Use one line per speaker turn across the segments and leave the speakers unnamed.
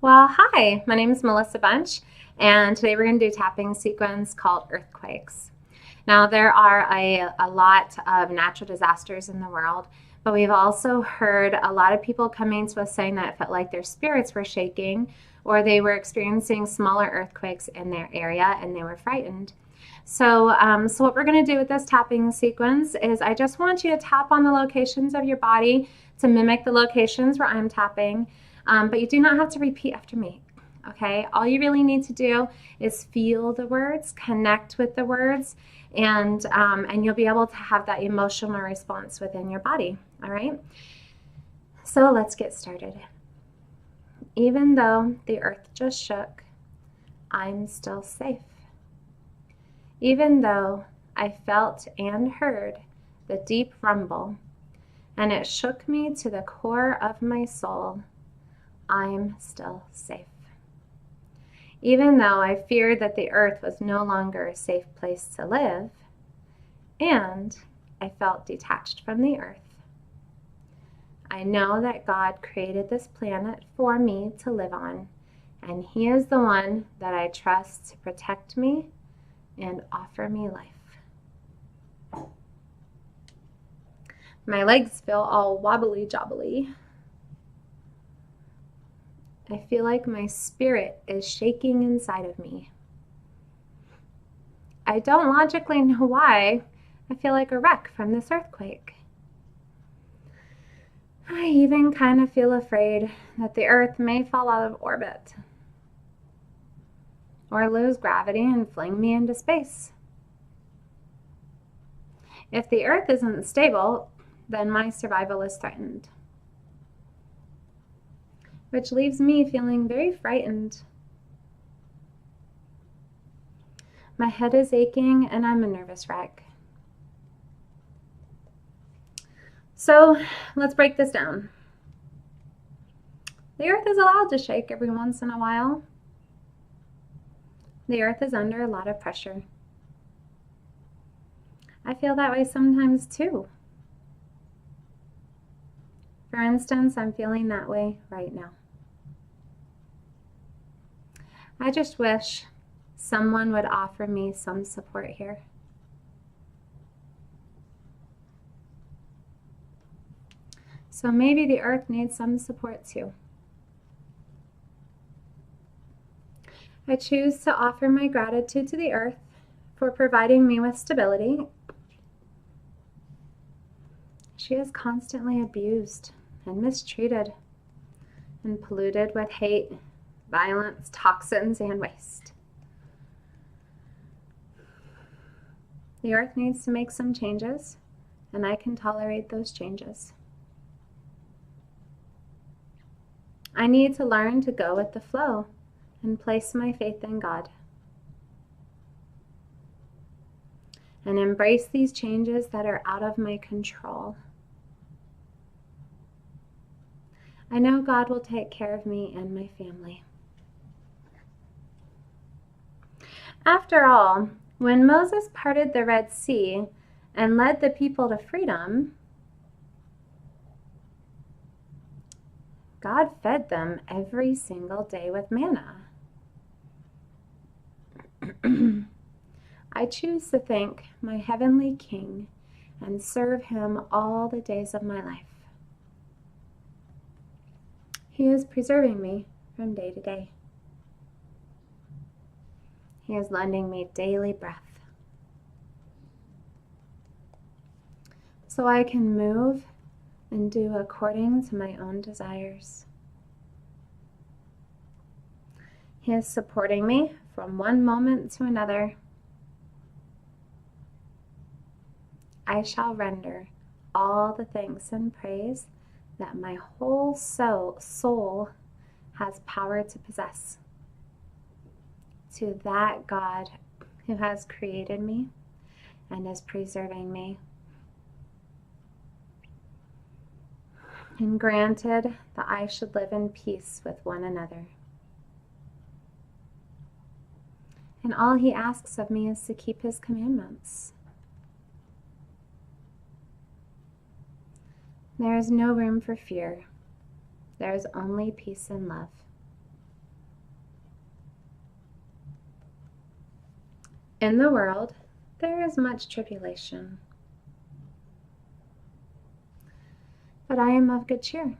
Well, hi, my name is Melissa Bunch, and today we're going to do a tapping sequence called Earthquakes. Now, there are a lot of natural disasters in the world, but we've also heard a lot of people coming to us saying that it felt like their spirits were shaking or they were experiencing smaller earthquakes in their area and they were frightened. So what we're going to do with this tapping sequence is I just want you to tap on the locations of your body to mimic the locations where I'm tapping, but you do not have to repeat after me. Okay, all you really need to do is feel the words, connect with the words, and you'll be able to have that emotional response within your body. All right, so let's get started. Even though the earth just shook, I'm still safe. Even though I felt and heard the deep rumble, and it shook me to the core of my soul, I'm still safe. Even though I feared that the earth was no longer a safe place to live, and I felt detached from the earth, I know that God created this planet for me to live on, and He is the one that I trust to protect me and offer me life. My legs feel all wobbly jobbly. I feel like my spirit is shaking inside of me. I don't logically know why I feel like a wreck from this earthquake. I even kind of feel afraid that the earth may fall out of orbit or lose gravity and fling me into space. If the earth isn't stable, then my survival is threatened, which leaves me feeling very frightened. My head is aching and I'm a nervous wreck. So let's break this down. The earth is allowed to shake every once in a while. The earth is under a lot of pressure. I feel that way sometimes too. For instance, I'm feeling that way right now. I just wish someone would offer me some support here. So maybe the earth needs some support too. I choose to offer my gratitude to the earth for providing me with stability. She is constantly abused and mistreated and polluted with hate, violence, toxins, and waste. The earth needs to make some changes, and I can tolerate those changes. I need to learn to go with the flow and place my faith in God and embrace these changes that are out of my control. I know God will take care of me and my family. After all, when Moses parted the Red Sea and led the people to freedom, God fed them every single day with manna. I choose to thank my heavenly King and serve Him all the days of my life. He is preserving me from day to day. He is lending me daily breath, so I can move and do according to my own desires. He is supporting me from one moment to another. I shall render all the thanks and praise that my whole soul has power to possess to that God who has created me and is preserving me and granted that I should live in peace with one another. And all He asks of me is to keep His commandments. There is no room for fear. There is only peace and love. In the world, there is much tribulation. But I am of good cheer,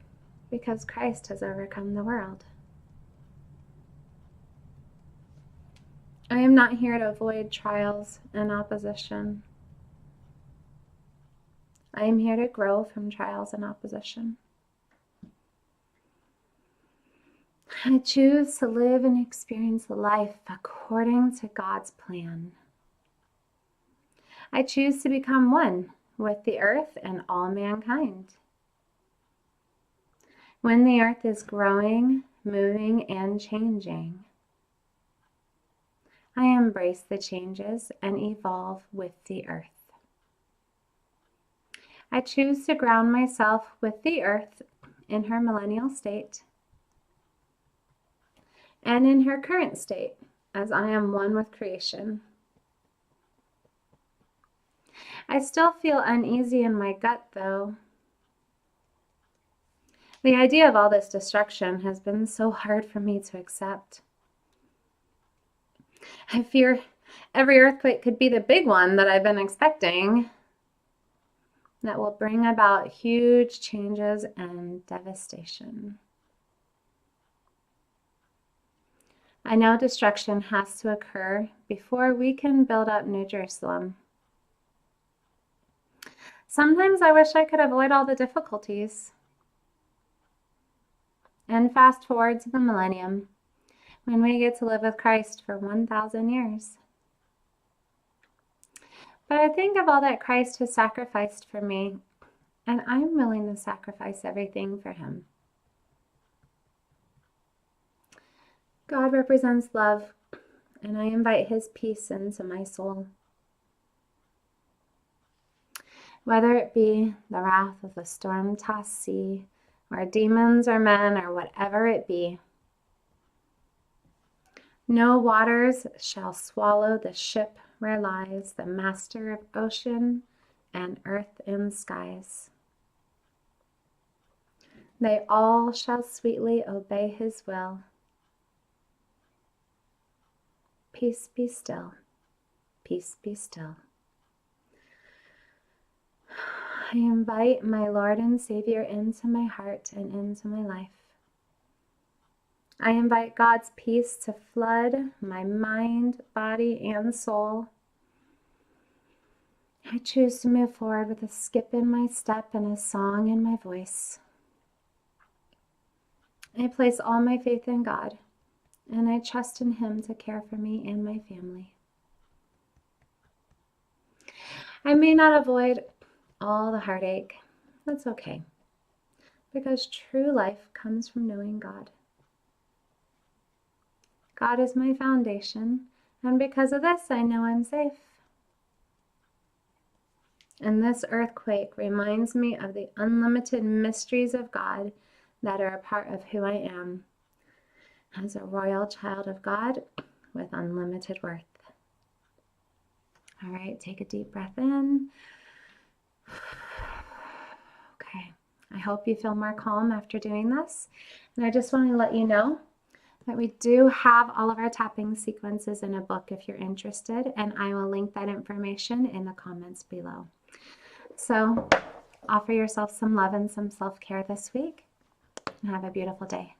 because Christ has overcome the world. I am not here to avoid trials and opposition. I am here to grow from trials and opposition. I choose to live and experience life according to God's plan. I choose to become one with the earth and all mankind. When the earth is growing, moving, and changing, I embrace the changes and evolve with the earth. I choose to ground myself with the earth in her millennial state and in her current state, as I am one with creation. I still feel uneasy in my gut, though. The idea of all this destruction has been so hard for me to accept. I fear every earthquake could be the big one that I've been expecting that will bring about huge changes and devastation. I know destruction has to occur before we can build up New Jerusalem. Sometimes I wish I could avoid all the difficulties and fast forward to the millennium when we get to live with Christ for 1,000 years. But I think of all that Christ has sacrificed for me, and I'm willing to sacrifice everything for him. God represents love, and I invite his peace into my soul. Whether it be the wrath of the storm-tossed sea, or demons or men, or whatever it be, no waters shall swallow the ship where lies the master of ocean and earth and skies. They all shall sweetly obey his will. Peace be still, peace be still. I invite my Lord and Savior into my heart and into my life. I invite God's peace to flood my mind, body, and soul. I choose to move forward with a skip in my step and a song in my voice. I place all my faith in God, and I trust in him to care for me and my family. I may not avoid all the heartache. That's okay, because true life comes from knowing God. God is my foundation, and because of this, I know I'm safe. And this earthquake reminds me of the unlimited mysteries of God that are a part of who I am as a royal child of God with unlimited worth. All right, take a deep breath in. Okay, I hope you feel more calm after doing this. And I just want to let you know that we do have all of our tapping sequences in a book if you're interested, and I will link that information in the comments below. So offer yourself some love and some self-care this week, and have a beautiful day.